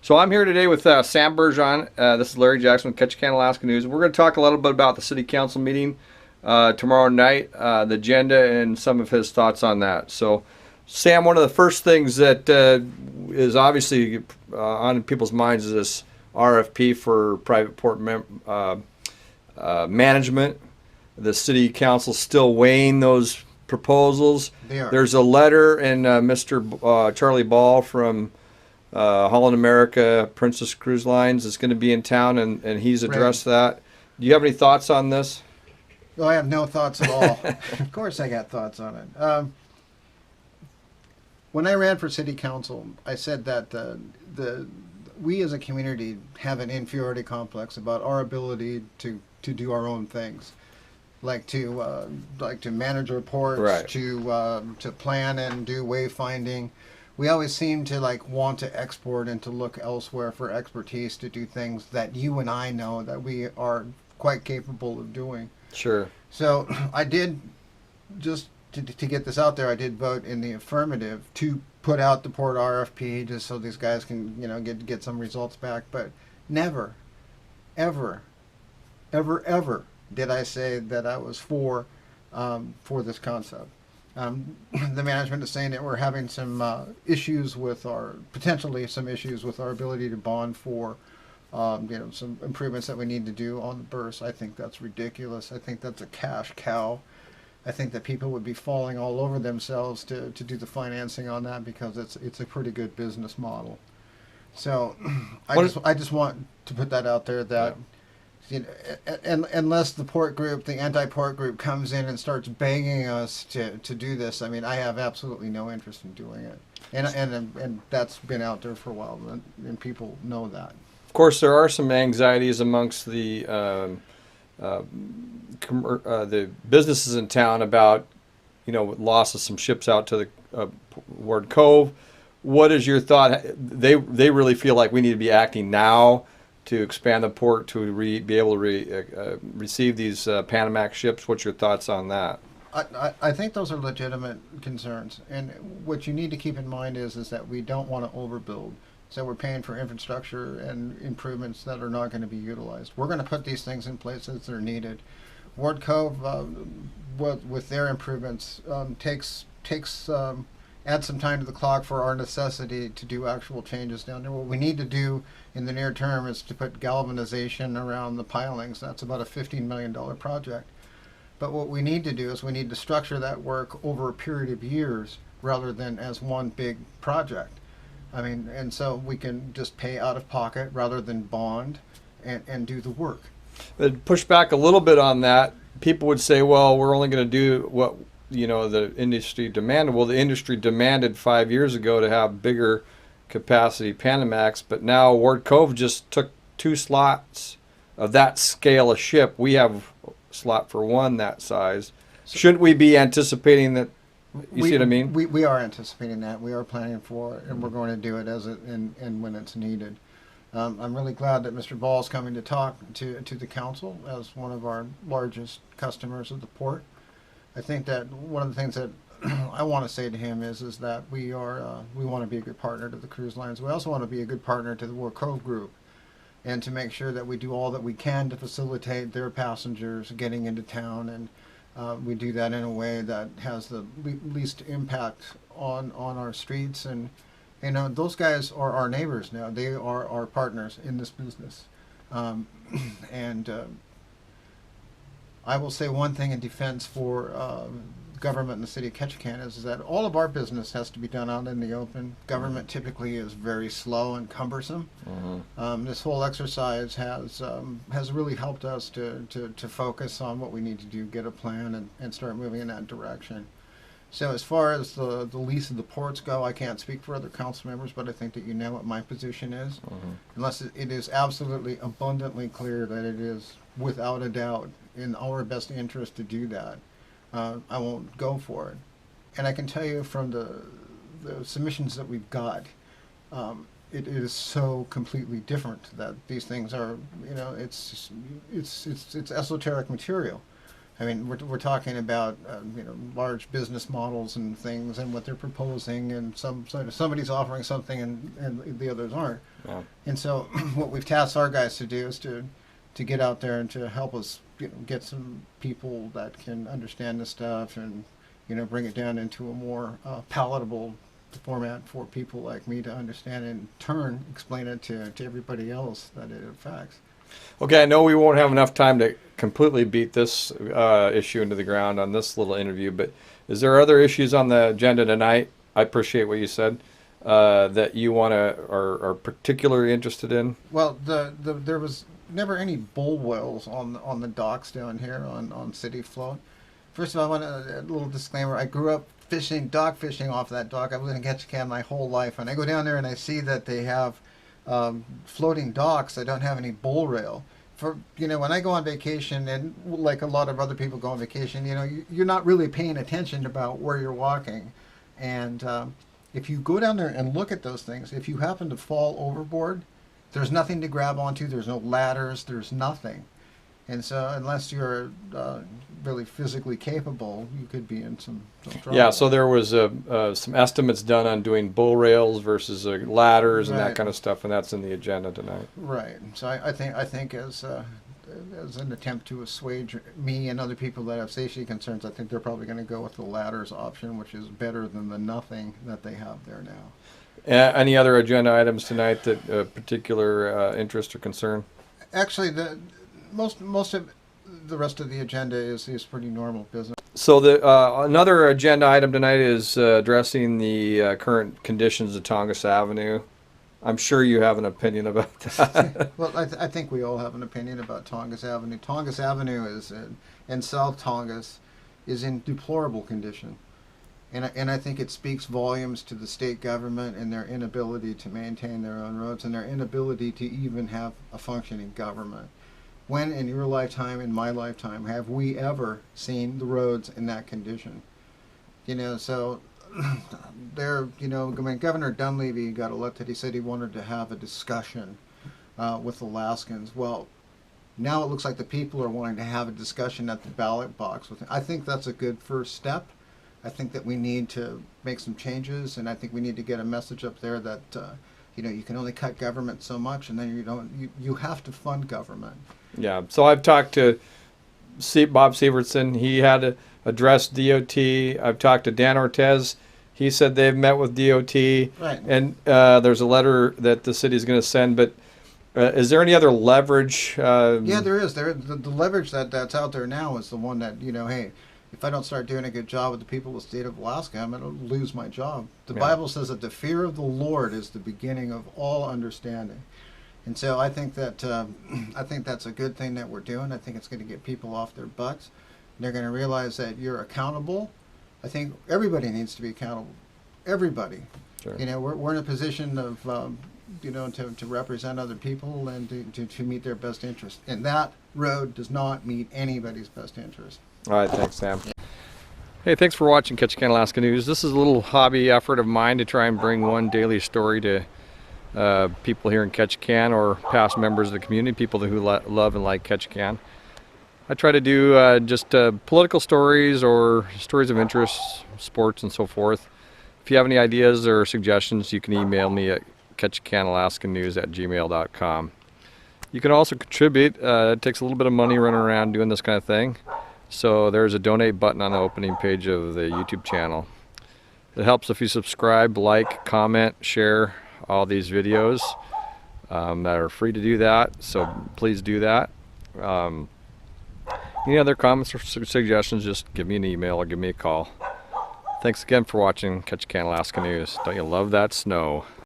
So I'm here today with Sam Bergeron. This is Larry Jackson with Ketchikan, Alaska News. We're going to talk a little bit about the City Council meeting tomorrow night, the agenda, and some of his thoughts on that. So, Sam, one of the first things that is obviously on people's minds is this RFP for private port management. The City Council still weighing those proposals. They are. There's a letter, and Mr. Charlie Ball from Holland America Princess Cruise Lines is going to be in town, and he's addressed that. Do you have any thoughts on this? Well, I have no thoughts at all. Of course I got thoughts on it. When I ran for city council, I said that we as a community have an inferiority complex about our ability to do our own things, like to manage reports, Right. to plan and do wayfinding. We always seem to want to export and to look elsewhere for expertise to do things that you and I know that we are quite capable of doing. Sure. So I did, just to get this out there, I did vote in the affirmative to put out the port RFP just so these guys can get some results back. But never, ever, ever, ever did I say that I was for this concept. The management is saying that we're having some issues with potentially some issues with our ability to bond for, some improvements that we need to do on the berths. I think that's ridiculous. I think that's a cash cow. I think that people would be falling all over themselves to do the financing on that because it's a pretty good business model. So I just want to put that out there that. Unless the port group, the anti-port group, comes in and starts begging us to do this, I mean, I have absolutely no interest in doing it, and that's been out there for a while, and people know that. Of course, there are some anxieties amongst the businesses in town about, loss of some ships out to the Ward Cove. What is your thought? They really feel like we need to be acting now to expand the port to be able to receive these Panamax ships. What's your thoughts on that? I think those are legitimate concerns, and what you need to keep in mind is that we don't want to overbuild. So we're paying for infrastructure and improvements that are not going to be utilized. We're going to put these things in place as they're needed. Ward Cove, with their improvements, add some time to the clock for our necessity to do actual changes down there. What we need to do in the near term is to put galvanization around the pilings. That's about a $15 million project. But what we need to do is we need to structure that work over a period of years rather than as one big project. I mean, and so we can just pay out of pocket rather than bond and do the work. But push back a little bit on that. People would say, well, we're only going to do what the industry demanded. Well, the industry demanded 5 years ago to have bigger capacity Panamax, but now Ward Cove just took 2 slots of that scale of ship. We have a slot for 1 that size. Shouldn't we be anticipating that? See what I mean? We are anticipating that. We are planning for it, and we're going to do it and when it's needed. I'm really glad that Mr. Ball is coming to talk to the council as one of our largest customers of the port. I think that one of the things that I want to say to him is that we want to be a good partner to the cruise lines. We also want to be a good partner to the Ward Cove Group, and to make sure that we do all that we can to facilitate their passengers getting into town, and we do that in a way that has the least impact on our streets. And those guys are our neighbors now. They are our partners in this business, and. I will say one thing in defense for government in the city of Ketchikan is that all of our business has to be done out in the open. Government typically is very slow and cumbersome. Mm-hmm. This whole exercise has really helped us to focus on what we need to do, get a plan, and start moving in that direction. So as far as the lease of the ports go, I can't speak for other council members, but I think that you know what my position is. Mm-hmm. Unless it is absolutely abundantly clear that it is without a doubt in our best interest to do that, I won't go for it. And I can tell you from the submissions that we've got, it is so completely different that these things are, it's esoteric material. I mean, we're talking about large business models and things and what they're proposing, and somebody's offering something and the others aren't. Yeah. And so, what we've tasked our guys to do is to get out there and to help us get some people that can understand this stuff and bring it down into a more palatable format for people like me to understand, and in turn explain it to everybody else that it affects. Okay, I know we won't have enough time to completely beat this issue into the ground on this little interview, but is there other issues on the agenda tonight? I appreciate what you said that you are particularly interested in. Well, there was never any bull whales on the docks down here on City Float. First of all, I want a little disclaimer. I grew up dock fishing off that dock. I've lived in Ketchikan my whole life, and I go down there and I see that they have floating docks that don't have any bull rail. When I go on vacation, and like a lot of other people go on vacation, you're not really paying attention about where you're walking, and if you go down there and look at those things, if you happen to fall overboard, there's nothing to grab onto. There's no ladders. There's nothing. And so, unless you're really physically capable, you could be in some trouble. Yeah, so there was some estimates done on doing bull rails versus ladders and that kind of stuff, and that's in the agenda tonight. Right. So I think as an attempt to assuage me and other people that have safety concerns, I think they're probably going to go with the ladders option, which is better than the nothing that they have there now. Any other agenda items tonight that particular interest or concern? Actually, most of the rest of the agenda is pretty normal business. So another agenda item tonight is addressing the current conditions of Tongass Avenue. I'm sure you have an opinion about that. Well, I think we all have an opinion about Tongass Avenue. Tongass Avenue in South Tongass is in deplorable condition. And I think it speaks volumes to the state government and their inability to maintain their own roads and their inability to even have a functioning government. When in your lifetime, in my lifetime, have we ever seen the roads in that condition? So when Governor Dunleavy got elected, he said he wanted to have a discussion with Alaskans. Well, now it looks like the people are wanting to have a discussion at the ballot box. I think that's a good first step. I think that we need to make some changes, and I think we need to get a message up there that you can only cut government so much, and then you have to fund government. Yeah. So I've talked to Bob Sievertson. He had to address DOT. I've talked to Dan Ortez. He said they've met with DOT, right. And there's a letter that the city is going to send. But is there any other leverage? Yeah, there is. The leverage that's out there now is the one that hey, if I don't start doing a good job with the people of the state of Alaska, I'm going to lose my job. The Bible says that the fear of the Lord is the beginning of all understanding. And so I think that that's a good thing that we're doing. I think it's going to get people off their butts. They're going to realize that you're accountable. I think everybody needs to be accountable. Everybody. Sure. We're in a position of to represent other people and to meet their best interest. And that road does not meet anybody's best interest. All right, thanks, Sam. Hey, thanks for watching Ketchikan, Alaska News. This is a little hobby effort of mine to try and bring one daily story to people here in Ketchikan or past members of the community, people who love and like Ketchikan. I try to do just political stories or stories of interest, sports and so forth. If you have any ideas or suggestions, you can email me at ketchikanalaskanews@gmail.com. You can also contribute. It takes a little bit of money running around doing this kind of thing. So there's a donate button on the opening page of the YouTube channel. It helps if you subscribe, like, comment, share all these videos that are free to do that. So please do that. Any other comments or suggestions, just give me an email or give me a call. Thanks again for watching Ketchikan, Alaska News. Don't you love that snow?